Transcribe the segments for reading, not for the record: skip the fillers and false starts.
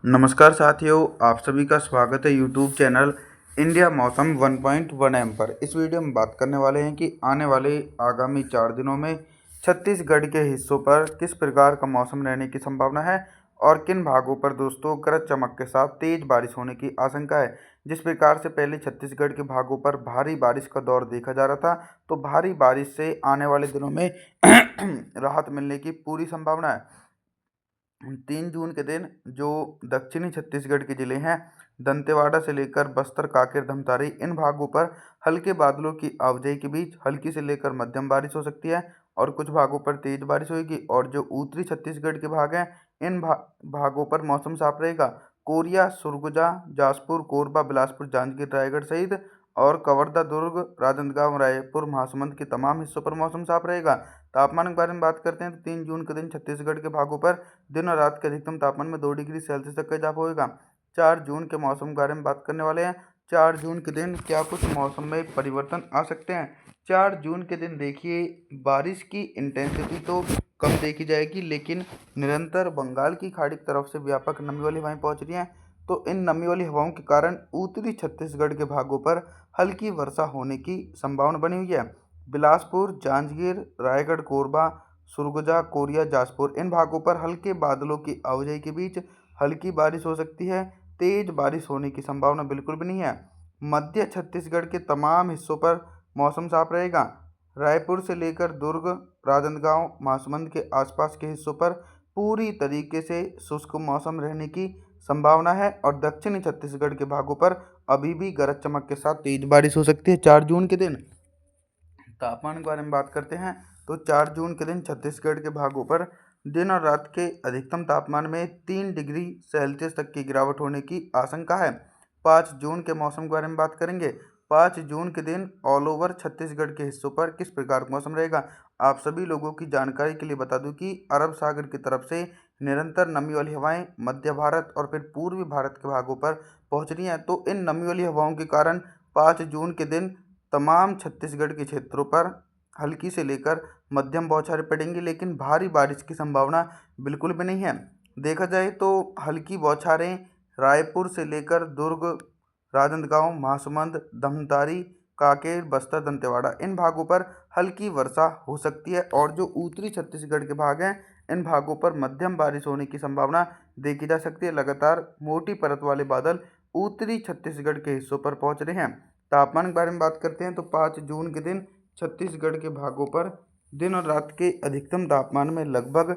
नमस्कार साथियों, आप सभी का स्वागत है यूट्यूब चैनल इंडिया मौसम 1.1 एम पर। इस वीडियो में बात करने वाले हैं कि आने वाले आगामी 4 दिनों में छत्तीसगढ़ के हिस्सों पर किस प्रकार का मौसम रहने की संभावना है और किन भागों पर दोस्तों गरज चमक के साथ तेज बारिश होने की आशंका है। जिस प्रकार से पहले छत्तीसगढ़ के भागों पर भारी बारिश का दौर देखा जा रहा था, तो भारी बारिश से आने वाले दिनों में राहत मिलने की पूरी संभावना है। 3 जून के दिन जो दक्षिणी छत्तीसगढ़ के जिले हैं, दंतेवाड़ा से लेकर बस्तर, कांकेर, धमतारी, इन भागों पर हल्के बादलों की आवाजाही के बीच हल्की से लेकर मध्यम बारिश हो सकती है और कुछ भागों पर तेज बारिश होगी। और जो उत्तरी छत्तीसगढ़ के भाग हैं, इन भागों पर मौसम साफ रहेगा। कोरिया, सुरगुजा, जाजपुर, कोरबा, बिलासपुर, जांजगीर, रायगढ़ सहित और कवर्धा, दुर्ग, राजनांदगांव, रायपुर, महासमुंद के तमाम हिस्सों पर मौसम साफ रहेगा। तापमान के बारे में बात करते हैं तो 3 जून के दिन छत्तीसगढ़ के भागों पर दिन और रात के अधिकतम तापमान में 2 डिग्री सेल्सियस तक का इजाफा होगा। 4 जून के मौसम के बारे में बात करने वाले हैं। 4 जून के दिन क्या कुछ मौसम में परिवर्तन आ सकते हैं। 4 जून के दिन देखिए, बारिश की इंटेंसिटी तो कम देखी जाएगी, लेकिन निरंतर बंगाल की खाड़ी की तरफ से व्यापक नमी वाली हवाएं पहुंच रही हैं। तो इन नमी वाली हवाओं के कारण उत्तरी छत्तीसगढ़ के भागों पर हल्की वर्षा होने की संभावना बनी हुई है। बिलासपुर, जांजगीर, रायगढ़, कोरबा, सुरगुजा, कोरिया, जाजपुर, इन भागों पर हल्के बादलों की आवाजाही के बीच हल्की बारिश हो सकती है। तेज बारिश होने की संभावना बिल्कुल भी नहीं है। मध्य छत्तीसगढ़ के तमाम हिस्सों पर मौसम साफ रहेगा। रायपुर से लेकर दुर्ग, राजनांदगांव, महासमुंद के आसपास के हिस्सों पर पूरी तरीके से शुष्क मौसम रहने की संभावना है और दक्षिणी छत्तीसगढ़ के भागों पर अभी भी गरज चमक के साथ तेज बारिश हो सकती है 4 जून के दिन। तापमान के बारे में बात करते हैं तो 4 जून के दिन छत्तीसगढ़ के भागों पर दिन और रात के अधिकतम तापमान में 3 डिग्री सेल्सियस तक की गिरावट होने की आशंका है। 5 जून के मौसम के बारे में बात करेंगे। 5 जून के दिन ऑल ओवर छत्तीसगढ़ के हिस्सों पर किस प्रकार का मौसम रहेगा। आप सभी लोगों की जानकारी के लिए बता दूं कि अरब सागर की तरफ से निरंतर नमी वाली हवाएं मध्य भारत और फिर पूर्वी भारत के भागों पर पहुंच रही हैं। तो इन नमी वाली हवाओं के कारण 5 जून के दिन तमाम छत्तीसगढ़ के क्षेत्रों पर हल्की से लेकर मध्यम बौछारें पड़ेंगी, लेकिन भारी बारिश की संभावना बिल्कुल भी नहीं है। देखा जाए तो हल्की बौछारें रायपुर से लेकर दुर्ग, राजनांदगांव, महासमुंद, धमतारी, कांकेर, बस्तर, दंतेवाड़ा, इन भागों पर हल्की वर्षा हो सकती है। और जो उत्तरी छत्तीसगढ़ के भाग हैं, इन भागों पर मध्यम बारिश होने की संभावना देखी जा सकती है। लगातार मोटी परत वाले बादल उत्तरी छत्तीसगढ़ के हिस्सों पर पहुंच रहे हैं। तापमान के बारे में बात करते हैं तो 5 जून के दिन छत्तीसगढ़ के भागों पर दिन और रात के अधिकतम तापमान में लगभग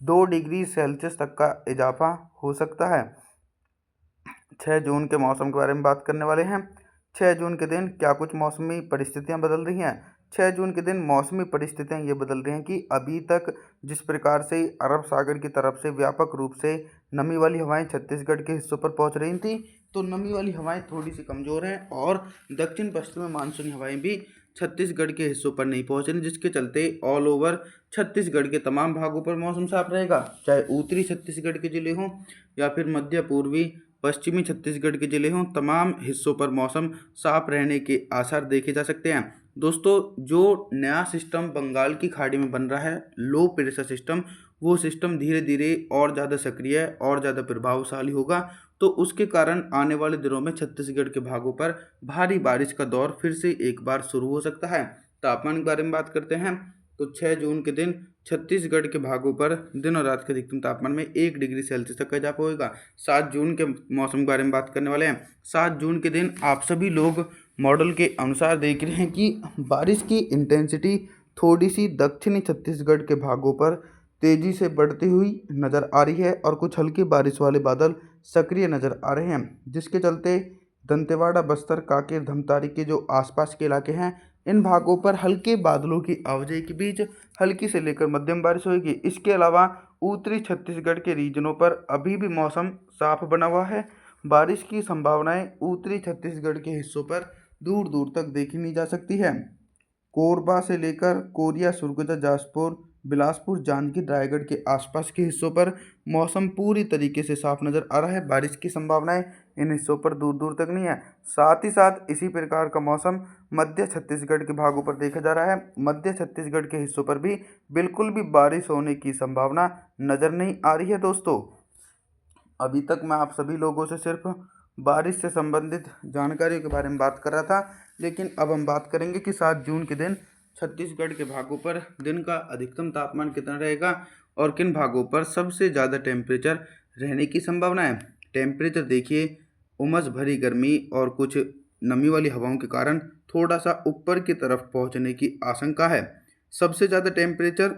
2 डिग्री सेल्सियस तक का इजाफा हो सकता है। 6 जून के मौसम के बारे में बात करने वाले हैं। 6 जून के दिन क्या कुछ मौसमी परिस्थितियां बदल रही हैं। 6 जून के दिन मौसमी परिस्थितियां ये बदल रही हैं कि अभी तक जिस प्रकार से अरब सागर की तरफ से व्यापक रूप से नमी वाली हवाएं छत्तीसगढ़ के हिस्सों पर पहुंच रही थी, तो नमी वाली हवाएं थोड़ी सी कमज़ोर हैं और दक्षिण पश्चिमी मानसूनी हवाएं भी छत्तीसगढ़ के हिस्सों पर नहीं पहुंच रही, जिसके चलते ऑल ओवर छत्तीसगढ़ के तमाम भागों पर मौसम साफ रहेगा। चाहे उत्तरी छत्तीसगढ़ के जिले हों या फिर मध्य, पूर्वी, पश्चिमी छत्तीसगढ़ के जिले हों, तमाम हिस्सों पर मौसम साफ रहने के आसार देखे जा सकते हैं। दोस्तों, जो नया सिस्टम बंगाल की खाड़ी में बन रहा है, लो प्रेशर सिस्टम, वो सिस्टम धीरे धीरे और ज़्यादा सक्रिय और ज़्यादा प्रभावशाली होगा। तो उसके कारण आने वाले दिनों में छत्तीसगढ़ के भागों पर भारी बारिश का दौर फिर से एक बार शुरू हो सकता है। तापमान के बारे में बात करते हैं तो 6 जून के दिन छत्तीसगढ़ के भागों पर दिन और रात के अधिकतम तापमान में 1 डिग्री सेल्सियस तक का इजाफा होगा। 7 जून के मौसम के बारे में बात करने वाले हैं। 7 जून के दिन आप सभी लोग मॉडल के अनुसार देख रहे हैं कि बारिश की इंटेंसिटी थोड़ी सी दक्षिणी छत्तीसगढ़ के भागों पर तेज़ी से बढ़ती हुई नज़र आ रही है और कुछ हल्की बारिश वाले बादल सक्रिय नज़र आ रहे हैं, जिसके चलते दंतेवाड़ा, बस्तर, कांकेर, धमतारी के जो आसपास के इलाके हैं, इन भागों पर हल्के बादलों की आवाजाही के बीच हल्की से लेकर मध्यम बारिश होगी। इसके अलावा उत्तरी छत्तीसगढ़ के रीजनों पर अभी भी मौसम साफ बना हुआ है। बारिश की संभावनाएं उत्तरी छत्तीसगढ़ के हिस्सों पर दूर दूर तक देखी नहीं जा सकती है। कोरबा से लेकर कोरिया, सुरगुजा, जाजपुर, बिलासपुर, जांजगीर, रायगढ़ के आसपास के हिस्सों पर मौसम पूरी तरीके से साफ नज़र आ रहा है। बारिश की संभावनाएं इन हिस्सों पर दूर दूर तक नहीं है। साथ ही साथ इसी प्रकार का मौसम मध्य छत्तीसगढ़ के भागों पर देखा जा रहा है। मध्य छत्तीसगढ़ के हिस्सों पर भी बिल्कुल भी बारिश होने की संभावना नज़र नहीं आ रही है दोस्तों। अभी तक मैं आप सभी लोगों से सिर्फ बारिश से संबंधित जानकारियों के बारे में बात कर रहा था, लेकिन अब हम बात करेंगे कि 7 जून के दिन छत्तीसगढ़ के भागों पर दिन का अधिकतम तापमान कितना रहेगा और किन भागों पर सबसे ज़्यादा टेम्परेचर रहने की संभावना है। टेम्परेचर देखिए, उमस भरी गर्मी और कुछ नमी वाली हवाओं के कारण थोड़ा सा ऊपर की तरफ पहुंचने की आशंका है। सबसे ज़्यादा टेम्परेचर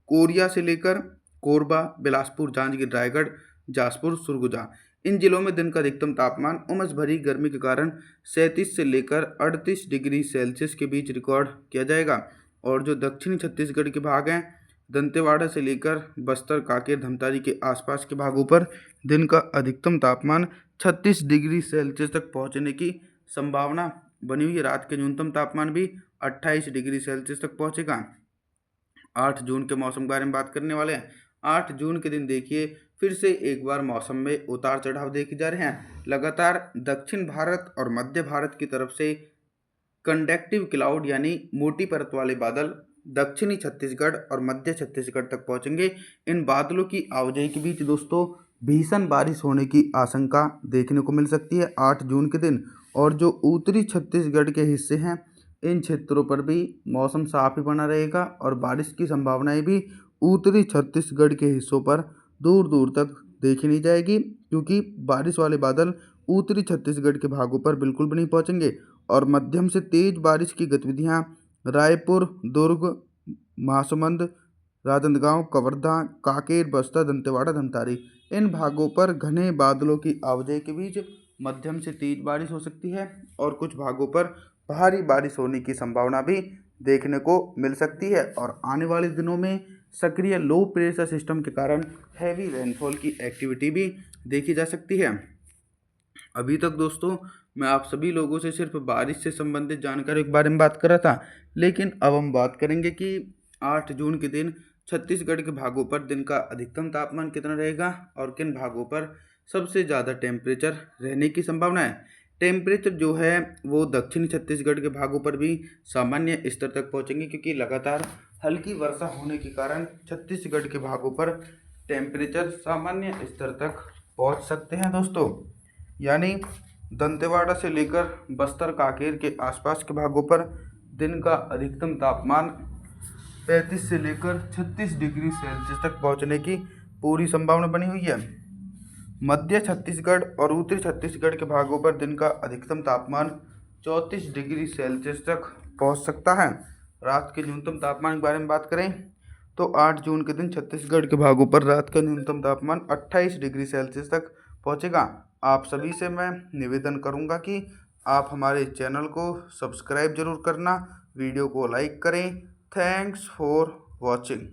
कोरिया से लेकर कोरबा, बिलासपुर, जांजगीर, रायगढ़, जासपुर, सुरगुजा इन जिलों में दिन का अधिकतम तापमान उमस भरी गर्मी के कारण 37 से लेकर 38 डिग्री सेल्सियस के बीच रिकॉर्ड किया जाएगा। और जो दक्षिणी छत्तीसगढ़ के भाग हैं, दंतेवाड़ा से लेकर बस्तर, कांकेर, धमतारी के आसपास के भागों पर दिन का अधिकतम तापमान 36 डिग्री सेल्सियस तक पहुंचने की संभावना बनी हुई है। रात के न्यूनतम तापमान भी 28 डिग्री सेल्सियस तक पहुंचेगा। 8 जून के मौसम के बारे में बात करने वाले हैं। 8 जून के दिन देखिए, फिर से एक बार मौसम में उतार चढ़ाव देखे जा रहे हैं। लगातार दक्षिण भारत और मध्य भारत की तरफ से कंडक्टिव क्लाउड यानी मोटी परत वाले बादल दक्षिणी छत्तीसगढ़ और मध्य छत्तीसगढ़ तक पहुंचेंगे। इन बादलों की आवाजाही के बीच दोस्तों भीषण बारिश होने की आशंका देखने को मिल सकती है 8 जून के दिन। और जो उत्तरी छत्तीसगढ़ के हिस्से हैं, इन क्षेत्रों पर भी मौसम साफ ही बना रहेगा और बारिश की संभावनाएं भी उत्तरी छत्तीसगढ़ के हिस्सों पर दूर दूर तक देखी नहीं जाएगी, क्योंकि बारिश वाले बादल उत्तरी छत्तीसगढ़ के भागों पर बिल्कुल भी नहीं पहुंचेंगे। और मध्यम से तेज बारिश की गतिविधियां रायपुर, दुर्ग, महासमुंद, राजनांदगांव, कवर्धा, कांकेर, बस्तर, दंतेवाड़ा, धमतारी इन भागों पर घने बादलों की आवाजाही के बीच मध्यम से तेज बारिश हो सकती है और कुछ भागों पर भारी बारिश होने की संभावना भी देखने को मिल सकती है। और आने वाले दिनों में सक्रिय लो प्रेशर सिस्टम के कारण हैवी रेनफॉल की एक्टिविटी भी देखी जा सकती है। अभी तक दोस्तों मैं आप सभी लोगों से सिर्फ बारिश से संबंधित जानकारी के बारे में बात कर रहा था, लेकिन अब हम बात करेंगे कि 8 जून के दिन छत्तीसगढ़ के भागों पर दिन का अधिकतम तापमान कितना रहेगा और किन भागों पर सबसे ज़्यादा टेम्परेचर रहने की संभावना है। टेम्परेचर जो है वो दक्षिणी छत्तीसगढ़ के भागों पर भी सामान्य स्तर तक पहुंचेंगे, क्योंकि लगातार हल्की वर्षा होने के कारण छत्तीसगढ़ के भागों पर टेम्परेचर सामान्य स्तर तक पहुंच सकते हैं दोस्तों। यानी दंतेवाड़ा से लेकर बस्तर, कांकेर के आसपास के भागों पर दिन का अधिकतम तापमान 35 से लेकर 36 डिग्री सेल्सियस तक पहुंचने की पूरी संभावना बनी हुई है। मध्य छत्तीसगढ़ और उत्तरी छत्तीसगढ़ के भागों पर दिन का अधिकतम तापमान 34 डिग्री सेल्सियस तक पहुंच सकता है। रात के न्यूनतम तापमान के बारे में बात करें तो 8 जून के दिन छत्तीसगढ़ के भागों पर रात का न्यूनतम तापमान 28 डिग्री सेल्सियस तक पहुंचेगा। आप सभी से मैं निवेदन करूंगा कि आप हमारे चैनल को सब्सक्राइब जरूर करना, वीडियो को लाइक करें। Thanks for watching.